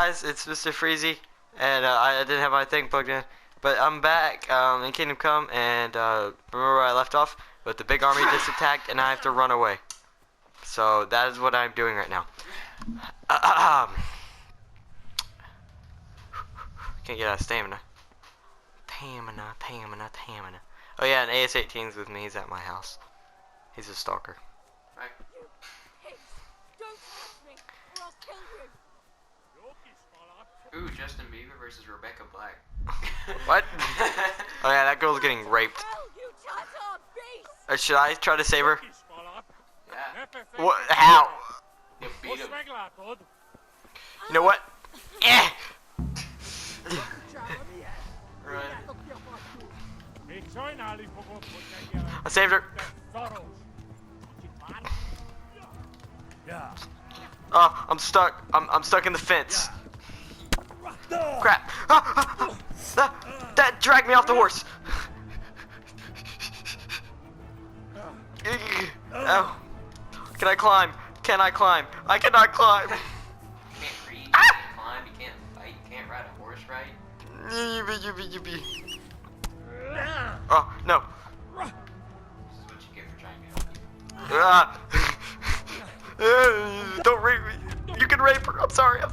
guys, it's Mr. Freezy, and I didn't have my thing plugged in, but I'm back in Kingdom Come, and remember where I left off? But the big army just attacked, and I have to run away. So that is what I'm doing right now. Can't get out of stamina. Stamina. Oh yeah, and AS-18's with me. He's at my house. He's a stalker. Right. Don't touch me, or I'll kill you. Ooh, Justin Bieber versus Rebecca Black. What? Oh yeah, that girl's getting raped. Hell, you Tata beast! Should I try to save her? Yeah. What? How? You beat him. You know what? Eh! Run. I saved her. Oh, I'm stuck. I'm stuck in the fence. Crap. That dragged me off the horse. Oh. Can I climb? Can I climb? I cannot climb. You can't read, you can't climb, you can't fight, you can't ride a horse, right? Oh, no. This is what you get for trying to help you. Don't rape me. You can rape her. I'm sorry. This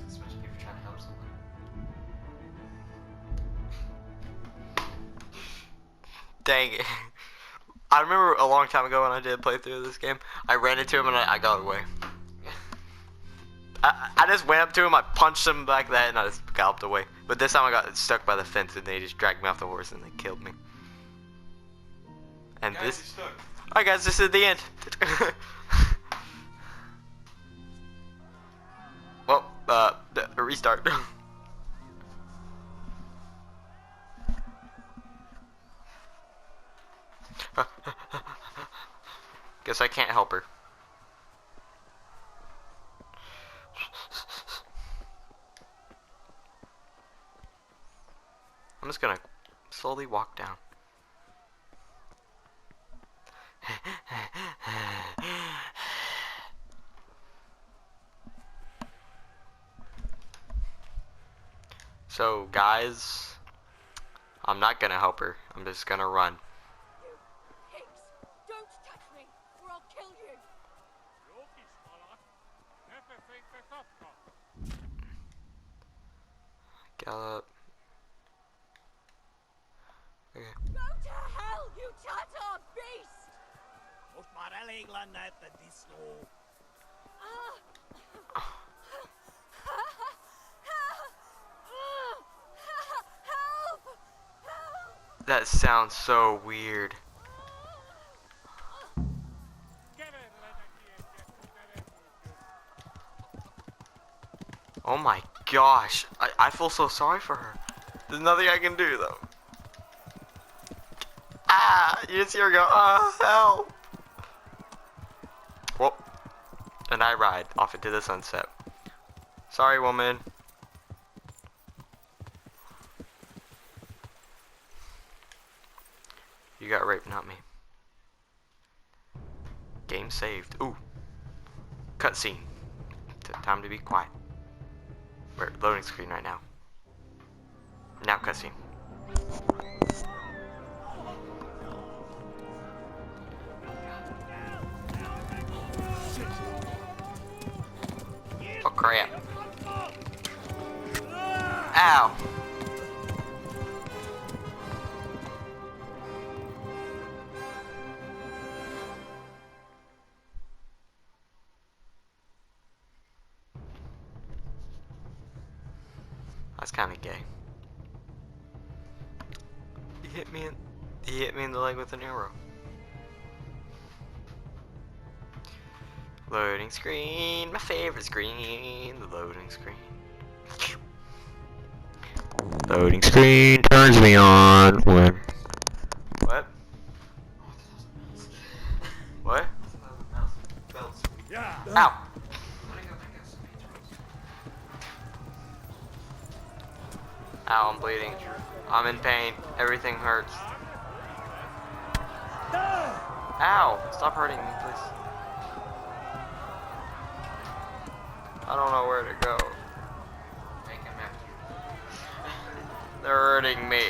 is what you get for trying to help someone. Dang it. I remember a long time ago when I did a playthrough of this game, I ran into him and I got away. I just went up to him, I punched him like that, and I just galloped away. But this time I got stuck by the fence and they just dragged me off the horse and they killed me. And Guys, this... you're stuck. Alright guys, this is the end. Well, restart. Guess I can't help her. I'm just gonna slowly walk down. So guys, I'm not gonna help her. I'm just gonna run. You pigs! Don't touch me, or I'll kill you. Gallop. Okay. Go to hell, you Tata beast! Help! That sounds so weird. Oh my gosh. I feel so sorry for her. There's nothing I can do though. Ah! You just hear her go, ah, help! Well, and I ride off into the sunset. Sorry, woman. You got raped, not me. Game saved. Ooh. Cutscene. Time to be quiet. We're loading screen right now. Now cutscene. Oh crap. Ow. That's kind of gay. He hit me in the leg with an arrow. Loading screen, my favorite screen, the loading screen. Loading screen turns me on when... What? What? Ow! Ow, I'm bleeding. I'm in pain. Everything hurts. Ow! Stop hurting me, please. I don't know where to go. Make him after you. They're hurting me.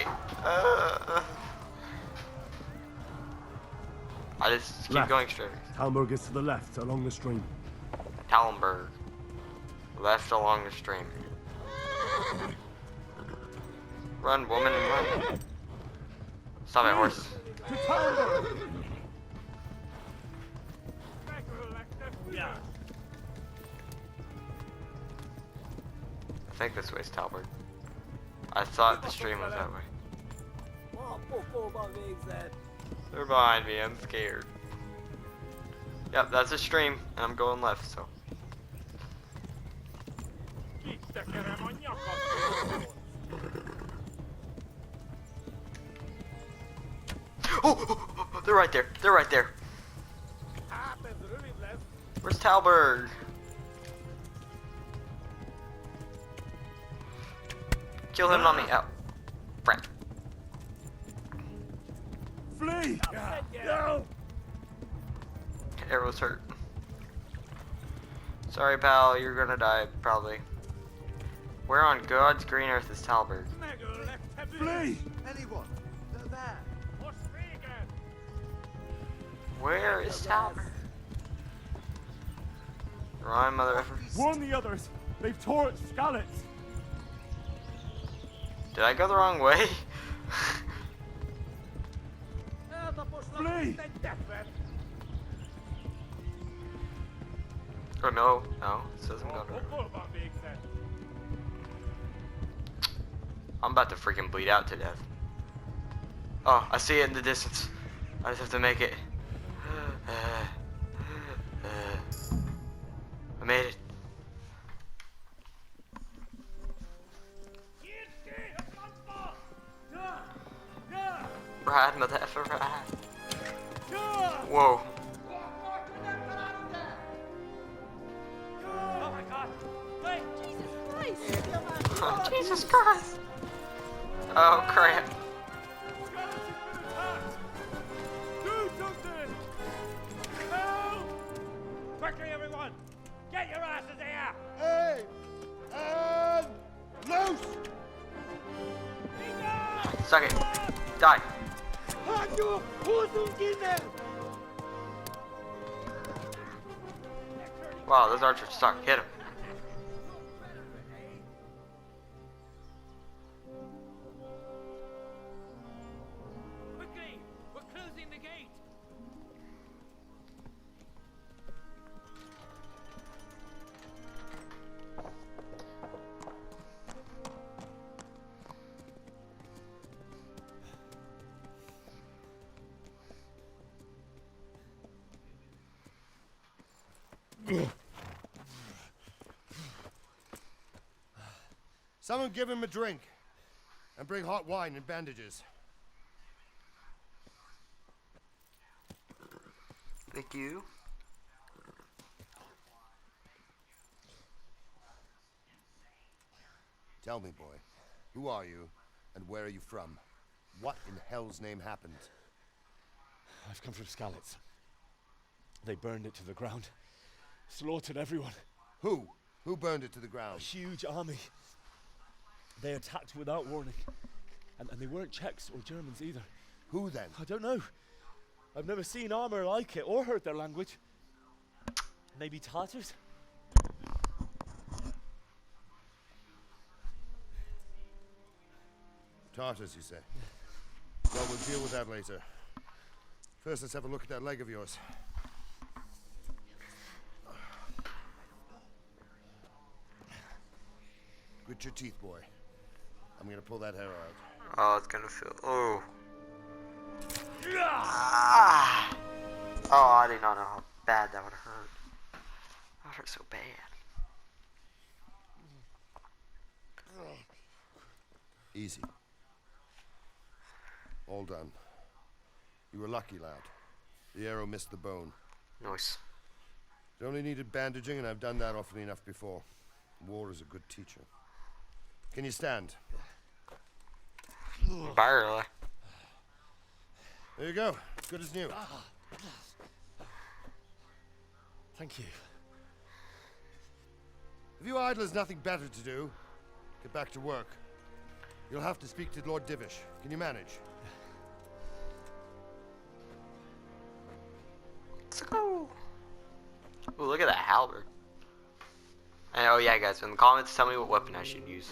I just keep Left. going straight. Talmberg is to the left, along the stream. Talmberg. Left along the stream. Run, woman, and run. Stop it, horses. To Talmberg! I think this way's Talbert. I thought the stream was that way. They're behind me, I'm scared. Yep, that's a stream, and I'm going left, so. Oh, they're right there. They're right there. Where's Talberg? Kill him, not me. Oh, friend. Flee! No! Arrow's hurt. Sorry, pal. You're gonna die, probably. Where on God's green earth is Talberg? Flee! Anyone? They're there. Where is Talberg? Run, motherfucker. Warn the others! They've torched Skalitz! Did I go the wrong way? Flee! Oh no, no. It says I'm going to. I'm about to freaking bleed out to death. Oh, I see it in the distance. I just have to make it. I made it. Ride, motherfucker, ride. Whoa. Oh my god! Wait! Jesus Christ! Oh, Jesus Christ. Oh, crap. Do something! Help! Quickly, everyone! Get your asses here! Hey! And loose! Suck it. Die. Wow, those archers suck. Hit him. Quickly! We're closing the gate! Someone give him a drink. And bring hot wine and bandages. Thank you. Tell me, boy, who are you and where are you from? What in hell's name happened? I've come from Skalitz. They burned it to the ground. Slaughtered everyone. Who? Who burned it to the A ground? huge army. They attacked without warning. And they weren't Czechs or Germans either. Who then? I don't know. I've never seen armor like it or heard their language. Maybe Tatars? Tartars, you say? Well, we'll deal with that later. First, let's have a look at that leg of yours. Grit your teeth, boy. I'm gonna pull that hair out. Oh, it's gonna feel. Oh. Ah. Oh, I did not know how bad that would hurt. That would hurt so bad. Easy. All done. You were lucky, lad. The arrow missed the bone. Nice. It only needed bandaging, and I've done that often enough before. War is a good teacher. Can you stand? Barely. There you go. Good as new. Thank you. If you idlers nothing better to do, get back to work. You'll have to speak to Lord Divish. Can you manage? Let's go. Ooh, look at that halberd. And, oh yeah, guys, in the comments, tell me what weapon I should use.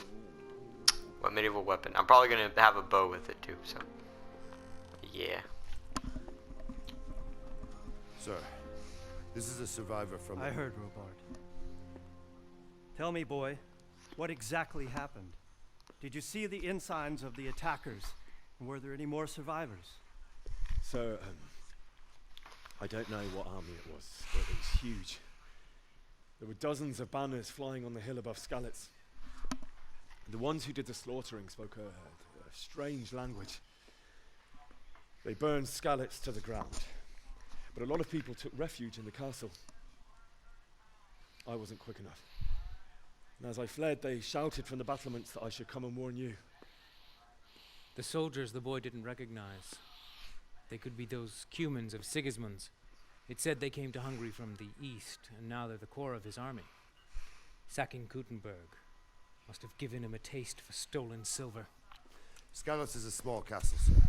What medieval weapon? I'm probably gonna have a bow with it too. So, yeah. Sir, this is a survivor from... I heard, Robard. Tell me, boy, what exactly happened? Did you see the ensigns of the attackers? And were there any more survivors? So, I don't know what army it was, but it was huge. There were dozens of banners flying on the hill above Skalitz. The ones who did the slaughtering spoke a strange language. They burned Skalitz to the ground, but a lot of people took refuge in the castle. I wasn't quick enough. And as I fled, they shouted from the battlements that I should come and warn you. The soldiers the boy didn't recognize. They could be those Cumans of Sigismund's. It said they came to Hungary from the east, and now they're the core of his army. Sacking Gutenberg must have given him a taste for stolen silver. Skalitz is a small castle, sir.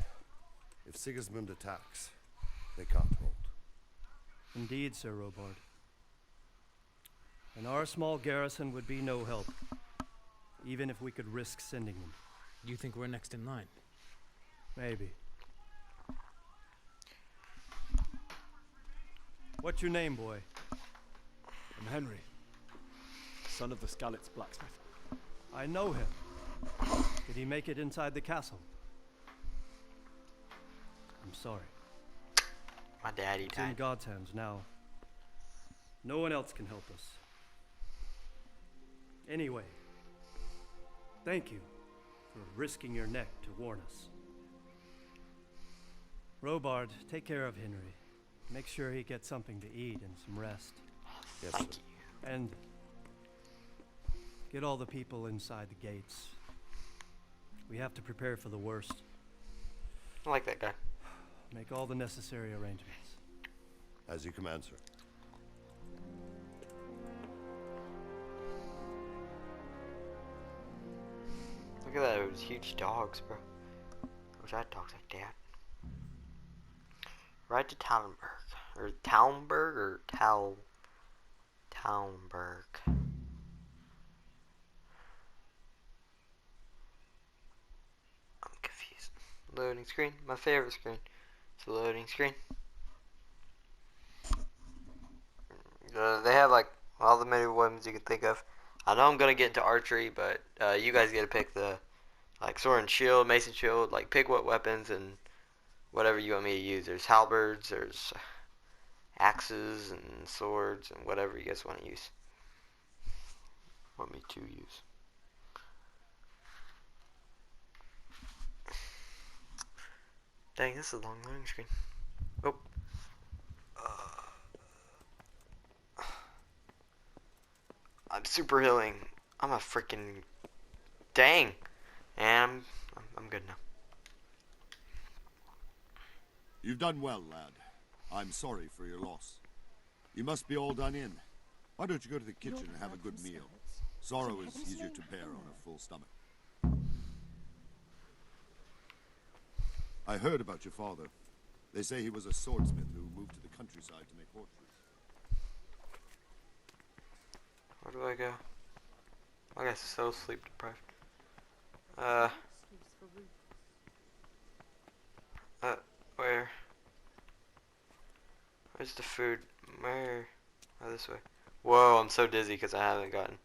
If Sigismund attacks, they can't hold. Indeed, Sir Robard. And our small garrison would be no help, even if we could risk sending them. You think we're next in line? Maybe. What's your name, boy? I'm Henry, son of the Skalitz blacksmith. I know him. Did he make it inside the castle? I'm sorry. My daddy It's in died. God's hands now. No one else can help us. Anyway, thank you for risking your neck to warn us. Robard, take care of Henry. Make sure he gets something to eat and some rest. Yes, Thank sir. you. And get all the people inside the gates. We have to prepare for the worst. I like that guy. Make all the necessary arrangements. As you command, sir. Look at that, those huge dogs, bro. I wish I had dogs like that. Right to Tallenberg. Or Tallenberg or Tallenberg. I'm confused. Loading screen. My favorite screen. It's a loading screen. They have like all the medieval weapons you can think of. I know I'm gonna get into archery, but you guys get to pick the like sword and shield, mason shield. Like pick what weapons and whatever you want me to use. There's halberds, there's axes and swords and whatever you guys want to use. Want me to use. Dang, this is a long loading screen. Oh. I'm super healing. I'm a freaking dang. And I'm good now. You've done well, lad. I'm sorry for your loss. You must be all done in. Why don't you go to the kitchen and have a good meal? Sorrow is easier to bear on a full stomach. I heard about your father. They say he was a swordsmith who moved to the countryside to make horseshoes. Where do I go? I guess so sleep deprived. Where? Where's the food? Where? Oh, this way. Whoa, I'm so dizzy because I haven't gotten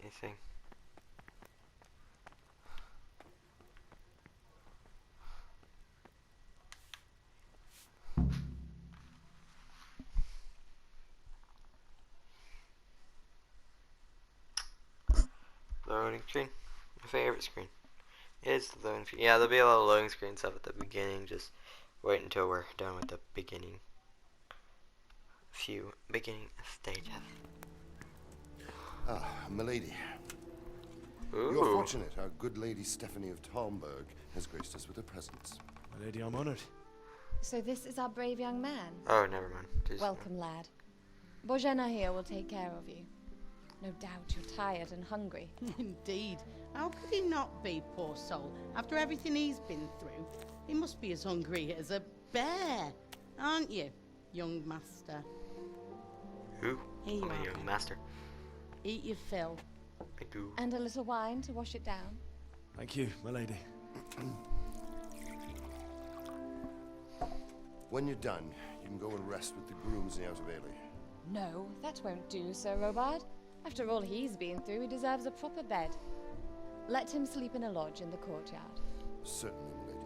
anything. Loading screen. My favorite screen. It's the loading screen. Yeah, there'll be a lot of loading screen stuff at the beginning. Just wait until we're done with the beginning. Few beginning stages. Ah, milady. Ooh. You're fortunate. Our good lady Stephanie of Talmberg has graced us with her presence. My lady, I'm honored. So this is our brave young man. Oh, never mind. Just, Welcome, lad. Bojana here will take care of you. No doubt you're tired and hungry. Indeed. How could he not be, poor soul? After everything he's been through, he must be as hungry as a bear, aren't you, young master? Who? Here you I'm a are, young then. master. Eat your fill. Thank you. And a little wine to wash it down. Thank you, my lady. When you're done, you can go and rest with the grooms in the Outer Bailey. No, that won't do, Sir Robard. After all he's been through, he deserves a proper bed. Let him sleep in a lodge in the courtyard. Certainly, my lady.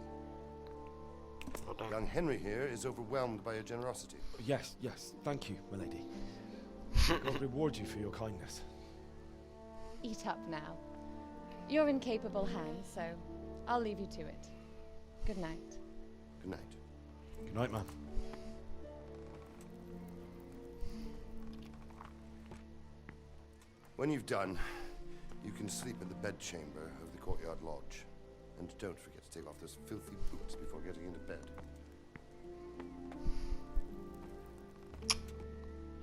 Well done. Young Henry here is overwhelmed by your generosity. Yes, yes, thank you, my lady. God reward you for your kindness. Eat up now. You're in capable hands, so I'll leave you to it. Good night. Good night. Good night, ma'am. When you've done, you can sleep in the bedchamber of the courtyard lodge. And don't forget to take off those filthy boots before getting into bed.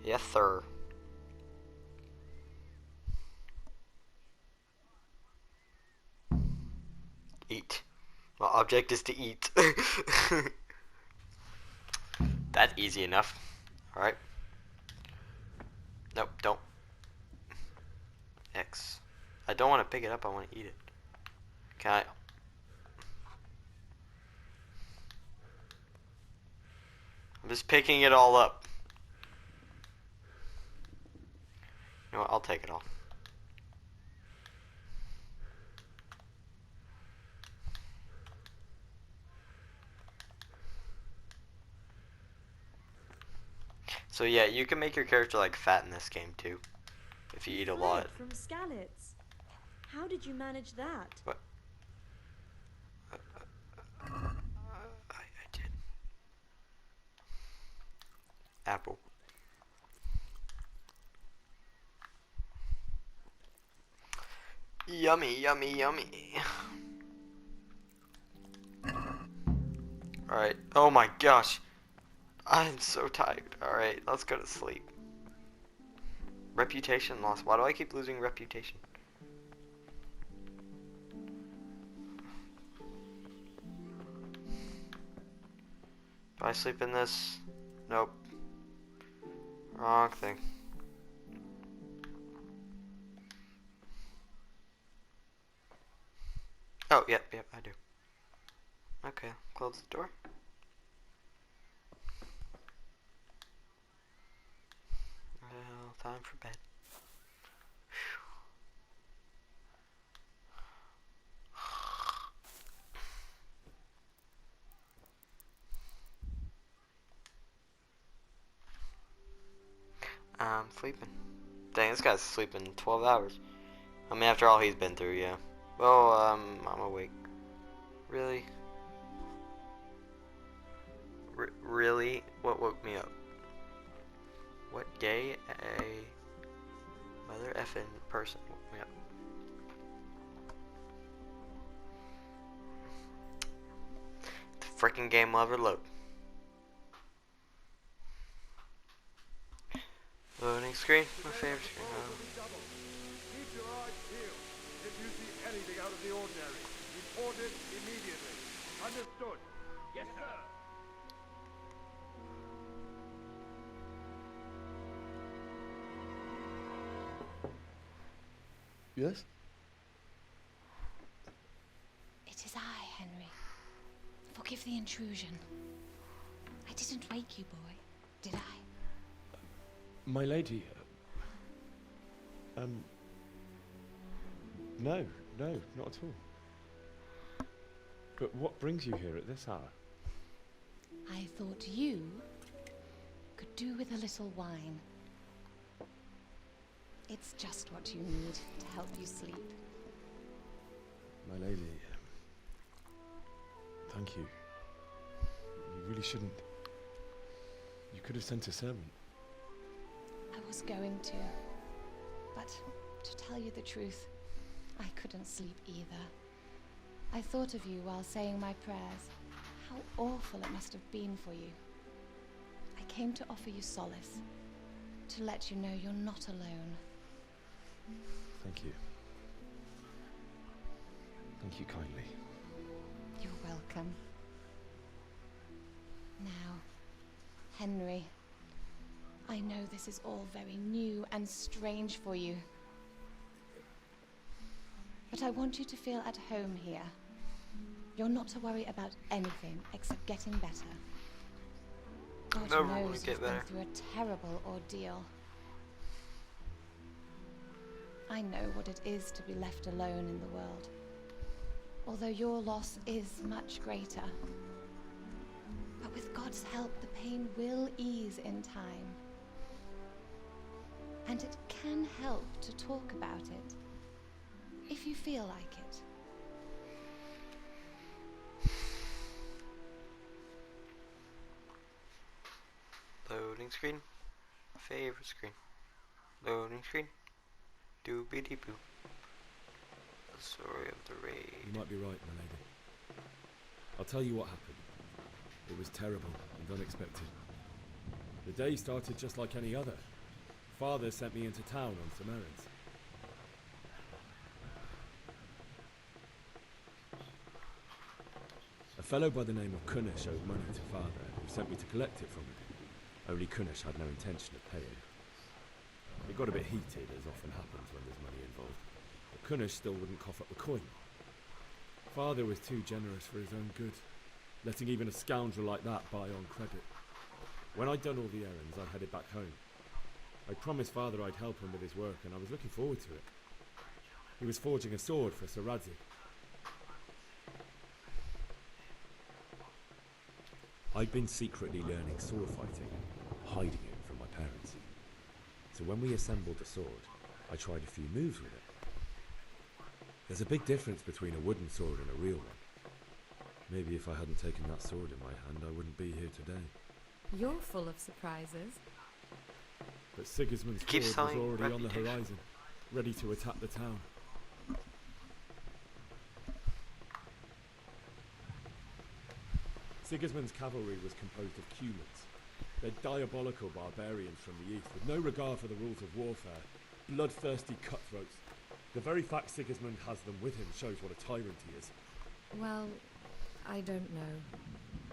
Yes, sir. Eat. My object is to eat. That's easy enough. Alright. Nope, don't. X. I don't want to pick it up, I want to eat it. Can I? I'm just picking it all up. You know what, I'll take it all. So yeah, you can make your character like fat in this game too, if you eat a lot. From Skalitz. How did you manage that? What? I did. Apple. Yummy, yummy, yummy. Alright. Oh my gosh. I'm so tired. Alright, let's go to sleep. Reputation loss. Why do I keep losing reputation? Do I sleep in this? Nope. Wrong thing. Oh, yep, I do. Okay, close the door. Well, time for bed. I'm sleeping. Dang, this guy's sleeping 12 hours. I mean, after all he's been through, yeah. Well, I'm awake. Really? Really? What woke me up? What gay a mother effing person woke me up? The freaking game will overload. Loading screen, my favorite screen. Keep your eyes peeled. If you see anything out of the ordinary, report it immediately. Understood? Yes, sir. Yes? It is I, Henry. Forgive the intrusion. I didn't wake you, boy, did I? My lady, no, not at all. But what brings you here at this hour? I thought you could do with a little wine. It's just what you need to help you sleep. My lady, thank you. You really shouldn't. You could have sent a servant. I was going to, but to tell you the truth, I couldn't sleep either. I thought of you while saying my prayers. How awful it must have been for you. I came to offer you solace, to let you know you're not alone. Thank you. Thank you kindly. You're welcome. Now, Henry, I know this is all very new and strange for you. But I want you to feel at home here. You're not to worry about anything except getting better. God Never wanna knows get you've been better. through a terrible ordeal. I know what it is to be left alone in the world. Although your loss is much greater. But with God's help, the pain will ease in time. And it can help to talk about it, if you feel like it. Loading screen. Favorite screen. Loading screen. Doobity boo. The story of the raid. You might be right, my lady. I'll tell you what happened. It was terrible and unexpected. The day started just like any other. Father sent me into town on some errands. A fellow by the name of Kunish owed money to Father, who sent me to collect it from him. Only Kunish had no intention of paying. It got a bit heated, as often happens when there's money involved, but Kunish still wouldn't cough up the coin. Father was too generous for his own good, letting even a scoundrel like that buy on credit. When I'd done all the errands, I headed back home. I promised Father I'd help him with his work, and I was looking forward to it. He was forging a sword for Sir Radzik. I'd been secretly learning sword fighting, hiding it from my parents. So when we assembled the sword, I tried a few moves with it. There's a big difference between a wooden sword and a real one. Maybe if I hadn't taken that sword in my hand, I wouldn't be here today. You're full of surprises. But Sigismund's Keep sword was selling already on the reputation. horizon, ready to attack the town. Sigismund's cavalry was composed of Cumans. They're diabolical barbarians from the east, with no regard for the rules of warfare, bloodthirsty cutthroats. The very fact Sigismund has them with him shows what a tyrant he is. Well, I don't know.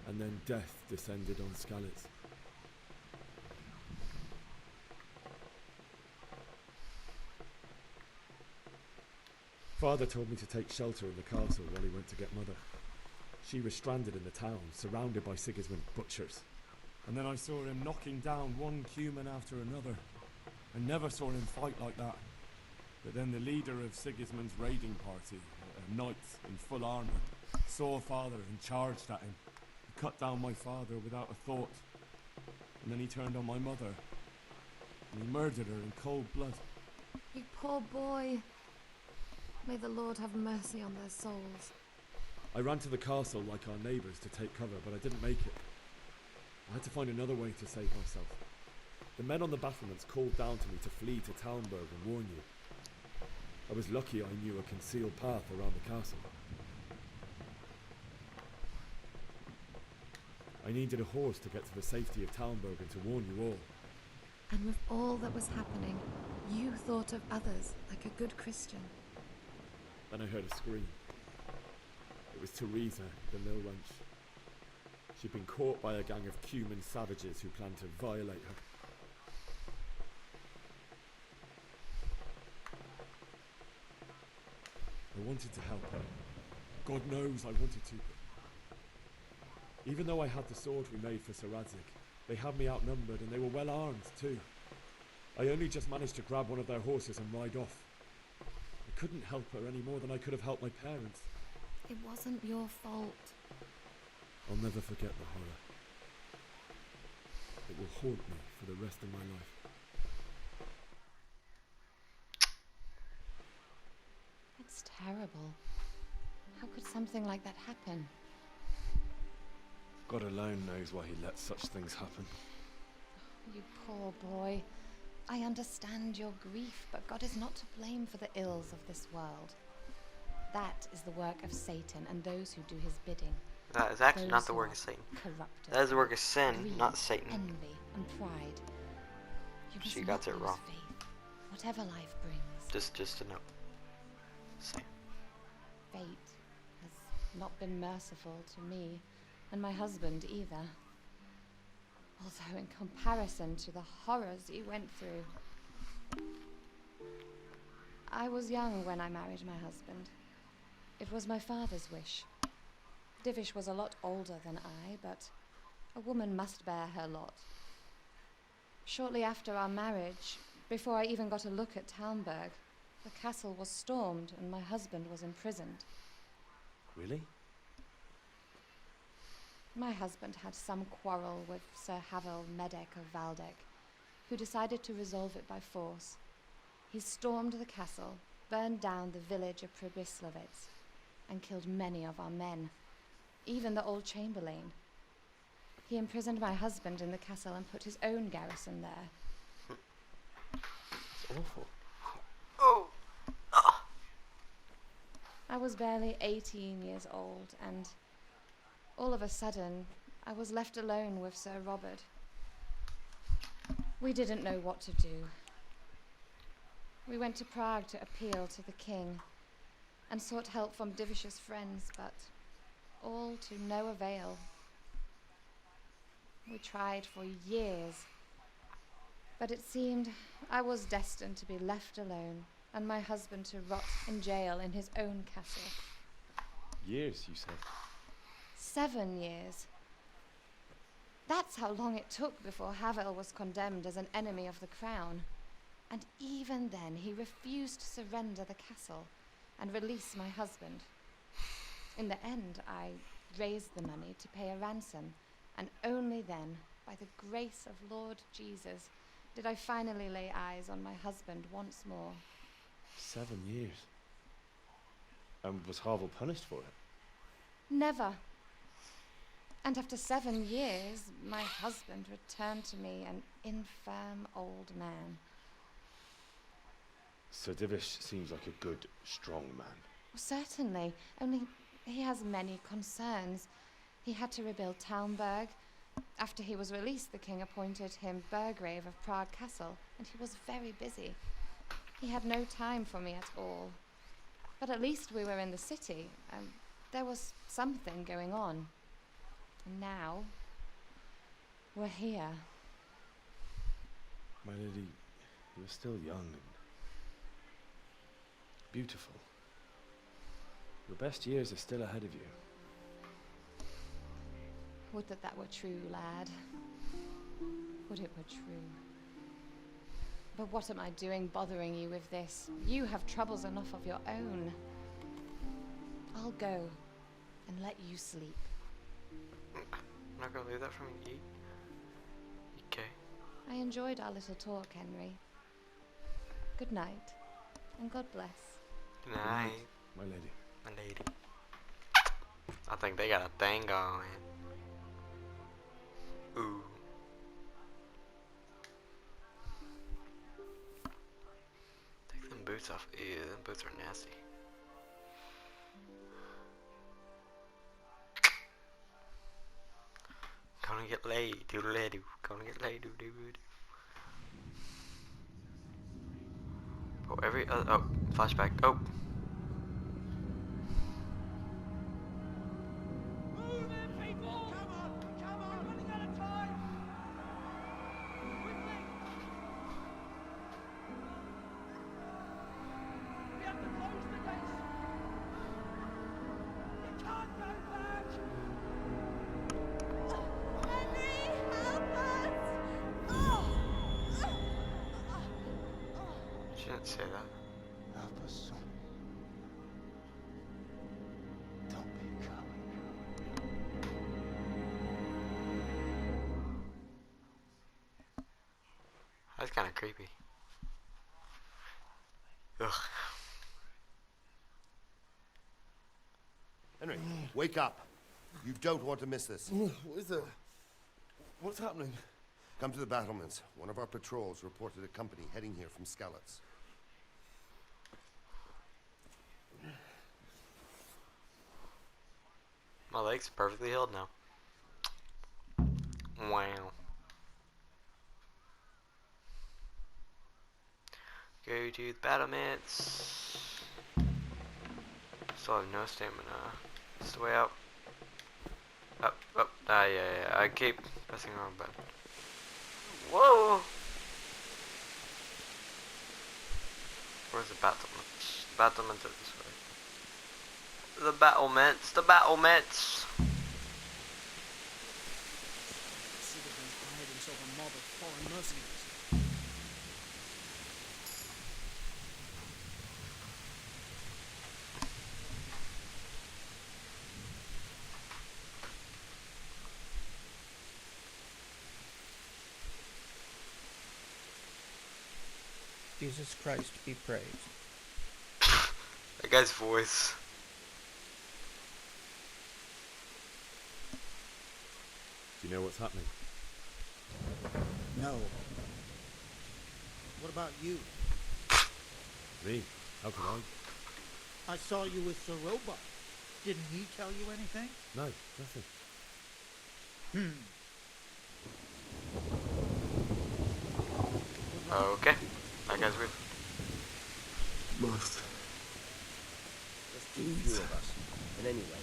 And then death descended on Skalitz. Father told me to take shelter in the castle while he went to get Mother. She was stranded in the town, surrounded by Sigismund's butchers. And then I saw him knocking down one Cuman after another. I never saw him fight like that. But then the leader of Sigismund's raiding party, a knight in full armour, saw Father and charged at him. He cut down my father without a thought. And then he turned on my mother. And he murdered her in cold blood. You poor boy. May the Lord have mercy on their souls. I ran to the castle like our neighbours to take cover, but I didn't make it. I had to find another way to save myself. The men on the battlements called down to me to flee to Talmberg and warn you. I was lucky I knew a concealed path around the castle. I needed a horse to get to the safety of Talmberg and to warn you all. And with all that was happening, you thought of others like a good Christian. Then I heard a scream. It was Teresa, the mill wench. She'd been caught by a gang of Cuman savages who planned to violate her. I wanted to help her. God knows I wanted to. Even though I had the sword we made for Sir Radzik, they had me outnumbered and they were well armed too. I only just managed to grab one of their horses and ride off. I couldn't help her any more than I could have helped my parents. It wasn't your fault. I'll never forget the horror. It will haunt me for the rest of my life. It's terrible. How could something like that happen? God alone knows why he lets such things happen. You poor boy. I understand your grief, but God is not to blame for the ills of this world. That is the work of Satan and those who do his bidding. That is actually not Those the who work are of Satan. corrupted, That is the work of sin, greed, not Satan. envy and pride. You must She not got it lose wrong. faith, whatever life brings. Just a note. Same. Fate has not been merciful to me, and my husband either. Although in comparison to the horrors he went through. I was young when I married my husband. It was my father's wish. Divish was a lot older than I, but a woman must bear her lot. Shortly after our marriage, before I even got a look at Talmberg, the castle was stormed and my husband was imprisoned. Really? My husband had some quarrel with Sir Havel Medek of Valdek, who decided to resolve it by force. He stormed the castle, burned down the village of Pribyslavitz, and killed many of our men, even the old chamberlain. He imprisoned my husband in the castle and put his own garrison there. It's awful. Oh! I was barely 18 years old, and all of a sudden, I was left alone with Sir Robert. We didn't know what to do. We went to Prague to appeal to the king, and sought help from Divish's friends, but all to no avail. We tried for years, but it seemed I was destined to be left alone, and my husband to rot in jail in his own castle. Years, you say? 7 years. That's how long it took before Havel was condemned as an enemy of the crown. And even then, he refused to surrender the castle and release my husband. In the end, I raised the money to pay a ransom, and only then, by the grace of Lord Jesus, did I finally lay eyes on my husband once more. 7 years. And was Havel punished for it? Never. And after 7 years, my husband returned to me an infirm old man. Sir Divish seems like a good, strong man. Certainly, only he has many concerns. He had to rebuild Talmberg. After he was released, the king appointed him Burgrave of Prague Castle, and he was very busy. He had no time for me at all. But at least we were in the city, and there was something going on. And now, we're here. My lady, you're still young and beautiful. Your best years are still ahead of you. Would that that were true, lad. Would it were true. But what am I doing bothering you with this? You have troubles enough of your own. I'll go and let you sleep. I'm not gonna leave that from you. Okay. I enjoyed our little talk, Henry. Good night, and God bless. Good night. My lady. My lady. I think they got a thing going. Ooh. Take them boots off. Ew, them boots are nasty. Gonna get laid, doodle-doo. Gonna get laid, doodle-doo. Oh, every other. Oh, flashback. Oh. She didn't say that. Help us, son. Don't be a coward. That's kind of creepy. Ugh. Henry, wake up. You don't want to miss this. What is it? What's happening? Come to the battlements. One of our patrols reported a company heading here from Skalitz. My leg's perfectly healed now. Wow. Go 3 tooth battlements. Still have no stamina. It's the way up. Up, up. Yeah. I keep pressing the wrong button. Whoa! Where's the battlements? Battlements are this way. The battlements. The battlements. Sigismund hired himself a mob of foreign mercenaries. Jesus Christ be praised. That guy's voice. Do you know what's happening? No. What about you? Me? How could I? I saw you with Sir Robot. Didn't he tell you anything? No, nothing. Okay. That guy's weird. Must. Just too few of us. And anyway.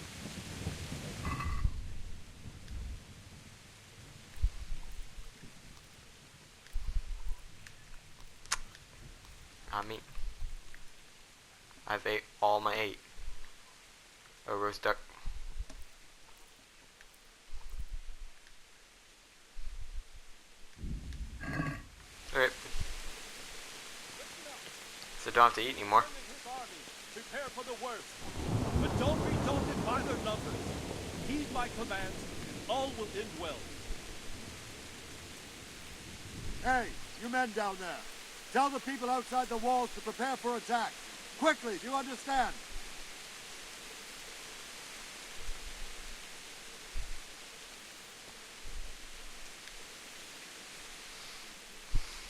Not me. I've ate all my 8. A roast duck. Okay. So don't have to eat anymore. Prepare for the worst, but don't be daunted by their numbers. Heed my commands, all will end well. Hey, you men down there. Tell the people outside the walls to prepare for attack. Quickly, do you understand?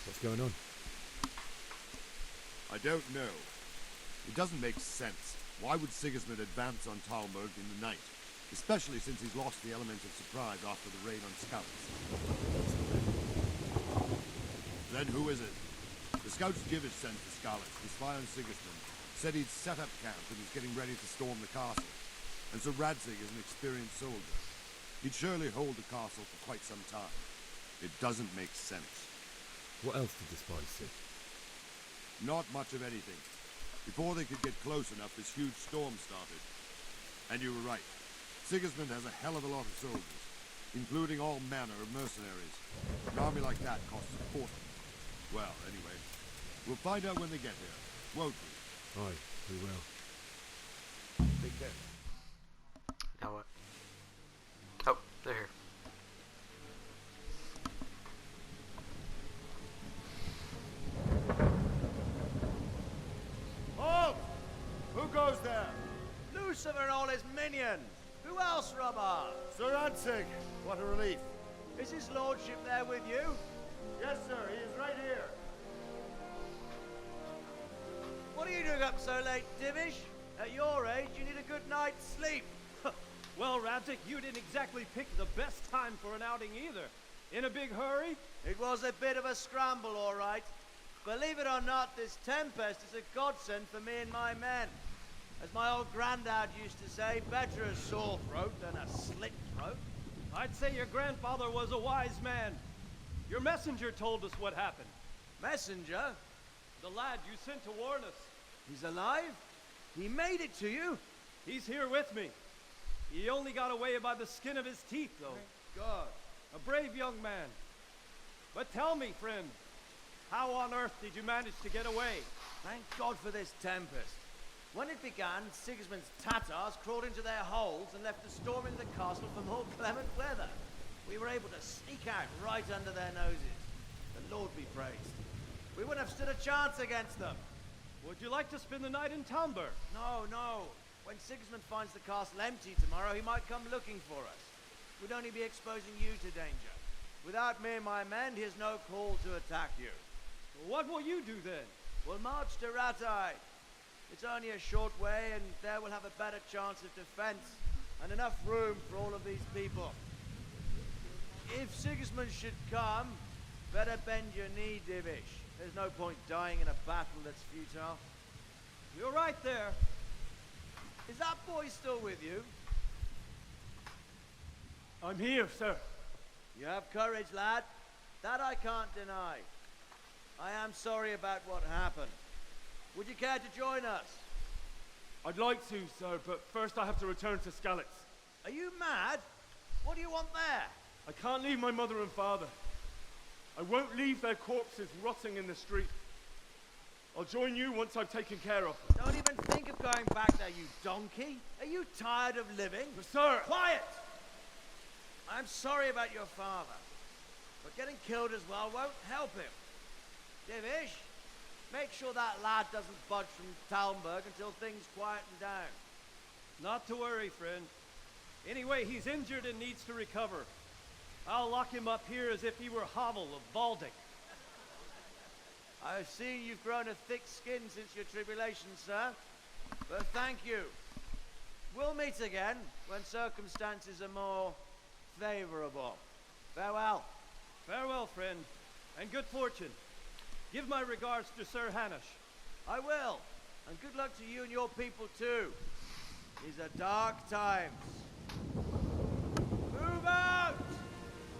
What's going on? I don't know. It doesn't make sense. Why would Sigismund advance on Talmberg in the night? Especially since he's lost the element of surprise after the raid on scouts. Then who is it? The scouts Jivish sent to Scarlet, the spy on Sigismund, said he'd set up camp and was getting ready to storm the castle. And so Radzig is an experienced soldier. He'd surely hold the castle for quite some time. It doesn't make sense. What else did the spies see? Not much of anything. Before they could get close enough, this huge storm started. And you were right. Sigismund has a hell of a lot of soldiers, including all manner of mercenaries. An army like that costs a fortune. Well, anyway, we'll find out when they get here, won't we? Aye, we will. Take care. Now what? Oh, they're here. Halt! Who goes there? Lucifer and all his minions. Who else, Robert? Sir Radzig, what a relief. Is his lordship there with you? Yes, sir, he is right here. What are you doing up so late, Divish? At your age, you need a good night's sleep. Well, Radzig, you didn't exactly pick the best time for an outing either. In a big hurry? It was a bit of a scramble, all right. Believe it or not, this tempest is a godsend for me and my men. As my old granddad used to say, better a sore throat than a slit throat. I'd say your grandfather was a wise man. Your messenger told us what happened. Messenger? The lad you sent to warn us. He's alive? He made it to you? He's here with me. He only got away by the skin of his teeth, though. Thank God. A brave young man. But tell me, friend, how on earth did you manage to get away? Thank God for this tempest. When it began, Sigismund's Tatars crawled into their holes and left the storm in the castle for more clement weather. We were able to sneak out right under their noses. The Lord be praised. We wouldn't have stood a chance against them. Would you like to spend the night in Talmberg? No, no. When Sigismund finds the castle empty tomorrow, he might come looking for us. We'd only be exposing you to danger. Without me and my men, he has no call to attack you. What will you do then? We'll march to Ratai. It's only a short way, and there we'll have a better chance of defense and enough room for all of these people. If Sigismund should come, Better bend your knee, Divish. There's no point dying in a battle that's futile. You're right there. Is that boy still with you? I'm here, sir. You have courage, lad. That I can't deny. I am sorry about what happened. Would you care to join us? I'd like to, sir, but first I have to return to Skalitz. Are you mad? What do you want there? I can't leave my mother and father. I won't leave their corpses rotting in the street. I'll join you once I've taken care of them. Don't even think of going back there, you donkey. Are you tired of living? But sir! Quiet! I'm sorry about your father, but getting killed as well won't help him. Divish, make sure that lad doesn't budge from Talmberg until things quieten down. Not to worry, friend. Anyway, he's injured and needs to recover. I'll lock him up here as if he were Havel of Baldic. I've seen you've grown a thick skin since your tribulation, sir. But thank you. We'll meet again when circumstances are more favorable. Farewell. Farewell, friend, and good fortune. Give my regards to Sir Hanush. I will. And good luck to you and your people too. These are dark times. Move out!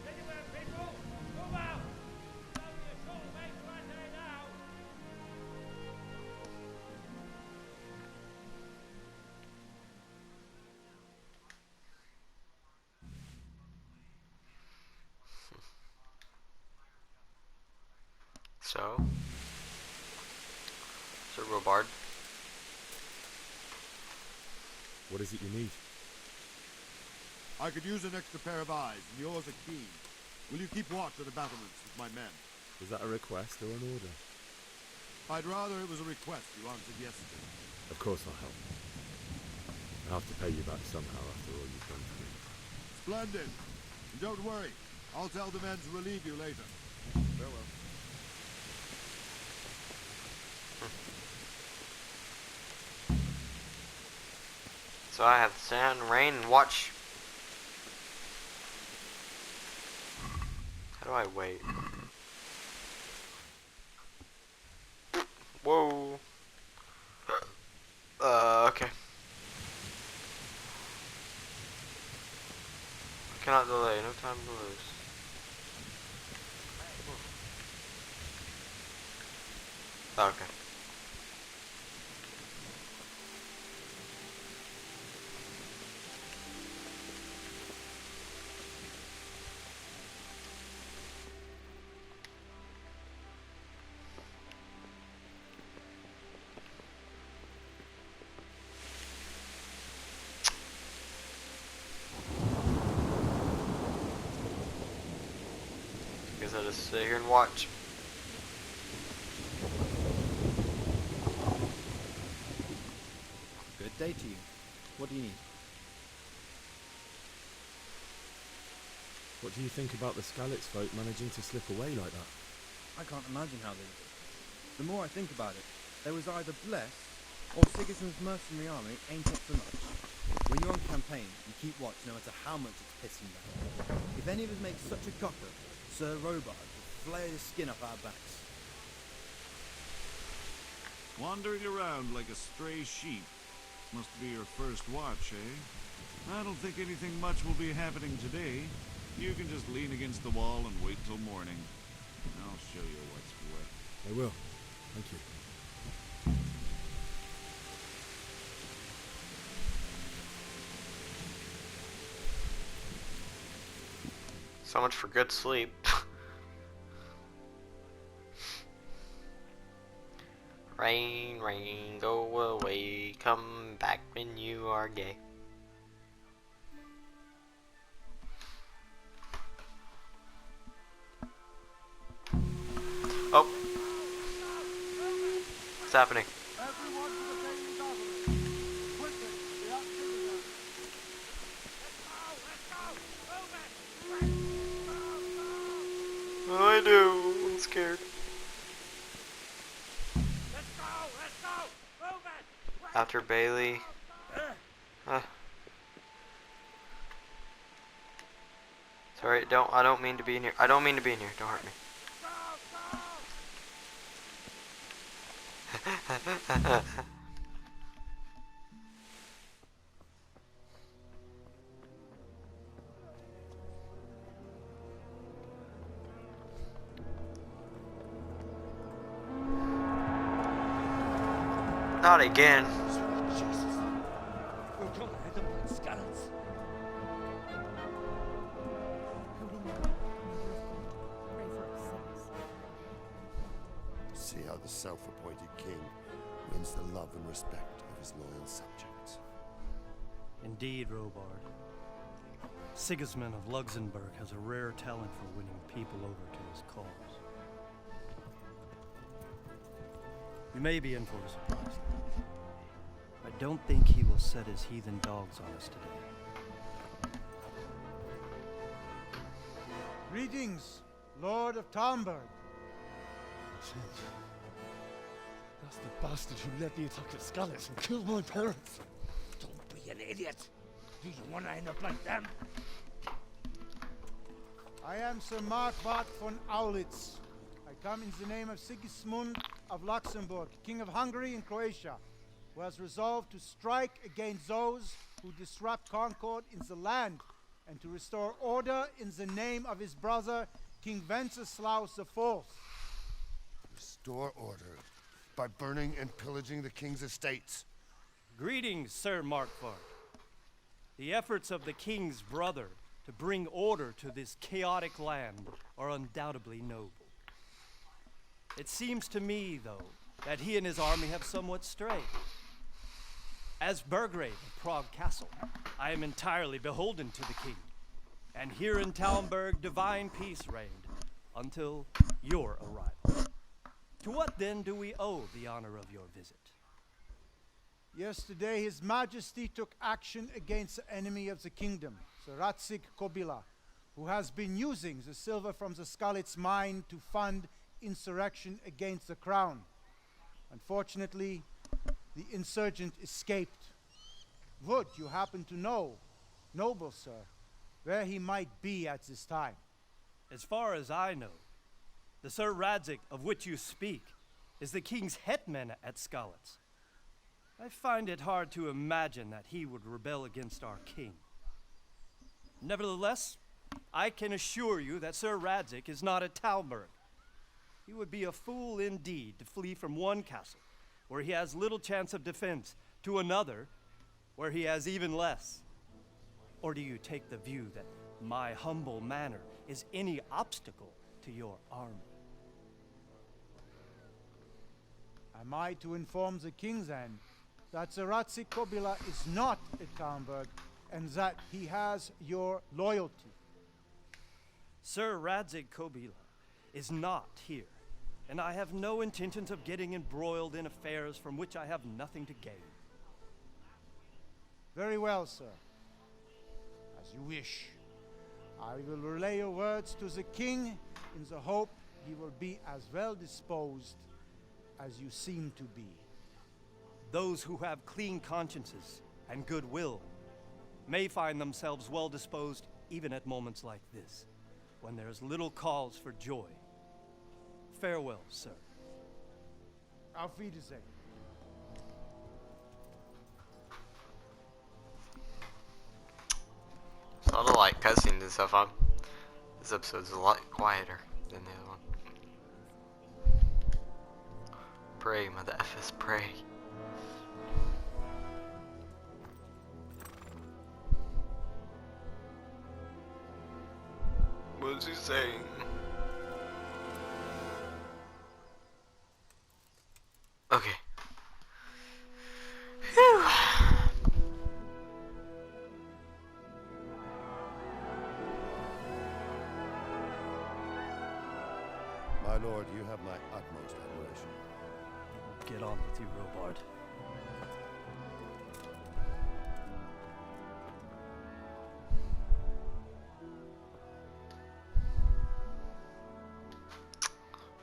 Anywhere, people! Move out! It's only a short way to right there now. So, Sir Robard. What is it you need? I could use an extra pair of eyes, and yours are keen. Will you keep watch of the battlements with my men? Is that a request or an order? I'd rather it was a request you answered yesterday. Of course I'll help. I'll have to pay you back somehow after all you've done for me. Splendid! And don't worry, I'll tell the men to relieve you later. Farewell. So I have sand, rain, and watch. How do I wait? Whoa. Okay. Cannot delay, no time to lose. Okay. Guess I'll just sit here and watch. Good day to you. What do you need? What do you think about the Skalitz folk managing to slip away like that? I can't imagine how they did it. The more I think about it, they was either blessed, or Sigismund's mercenary army ain't up for much. When you're on campaign, you keep watch no matter how much it's pissing down. If any of us make such a cock up, Sir Robard will flare his skin up our backs. Wandering around like a stray sheep. Must be your first watch, eh? I don't think anything much will be happening today. You can just lean against the wall and wait till morning. I'll show you what's what. I will. Thank you. So much for good sleep. Rain, rain, go away, come back when you are gay. Oh. What's happening? What do I do? I'm scared. After Bailey. Sorry, I don't mean to be in here. I don't mean to be in here. Don't hurt me. Not again. Jesus. We're gonna hit them like scallops. See how the self-appointed king wins the love and respect of his loyal subjects. Indeed, Robard. Sigismund of Luxembourg has a rare talent for winning people over to his cause. You may be in for a surprise. I don't think he will set his heathen dogs on us today. Greetings, Lord of Talmberg. That's the bastard who led the attack at Scallops and killed my parents. Don't be an idiot. Do you want to end up like them? I am Sir Markvart von Aulitz. I come in the name of Sigismund of Luxembourg, King of Hungary and Croatia, who has resolved to strike against those who disrupt concord in the land and to restore order in the name of his brother, King Wenceslaus IV. Restore order by burning and pillaging the king's estates. Greetings, Sir Markvart. The efforts of the king's brother to bring order to this chaotic land are undoubtedly noble. It seems to me, though, that he and his army have somewhat strayed. As Burgrave of Prague Castle, I am entirely beholden to the king, and here in Talmberg divine peace reigned until your arrival. To what then do we owe the honor of your visit? Yesterday, His Majesty took action against the enemy of the kingdom, Sir Ratzik Kobila, who has been using the silver from the Skalitz mine to fund insurrection against the crown. Unfortunately, the insurgent escaped. Would you happen to know, noble sir, where he might be at this time? As far as I know, the Sir Radzik of which you speak is the king's hetman at Skalitz. I find it hard to imagine that he would rebel against our king. Nevertheless, I can assure you that Sir Radzik is not at Talmberg. He would be a fool indeed to flee from one castle, where he has little chance of defense, to another, where he has even less. Or do you take the view that my humble manner is any obstacle to your army? Am I to inform the king then that Sir Ratzik Kobila is not at Talmberg and that he has your loyalty? Sir Radzik Kobila is not here, and I have no intentions of getting embroiled in affairs from which I have nothing to gain. Very well, sir. As you wish. I will relay your words to the king in the hope he will be as well disposed as you seem to be. Those who have clean consciences and goodwill may find themselves well disposed even at moments like this, when there is little cause for joy. Farewell, sir. Auf Wiedersehen. There's a lot of like cutscenes and stuff on. This episode's a lot quieter than the other one. Pray, mother effers, pray. What's he saying? Okay. Phew. My lord, you have my utmost admiration. Get on with you, Robard.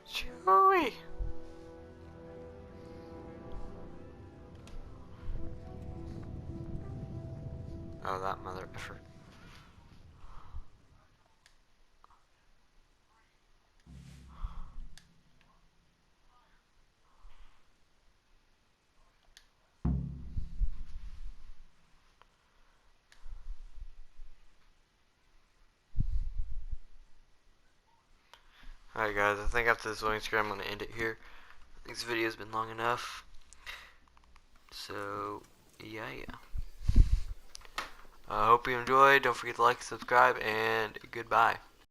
Chewie. Oh, that mother effer. Alright guys, I think after this loading screen I'm going to end it here. I think this video has been long enough. So, yeah. I hope you enjoyed. Don't forget to like, subscribe, and goodbye.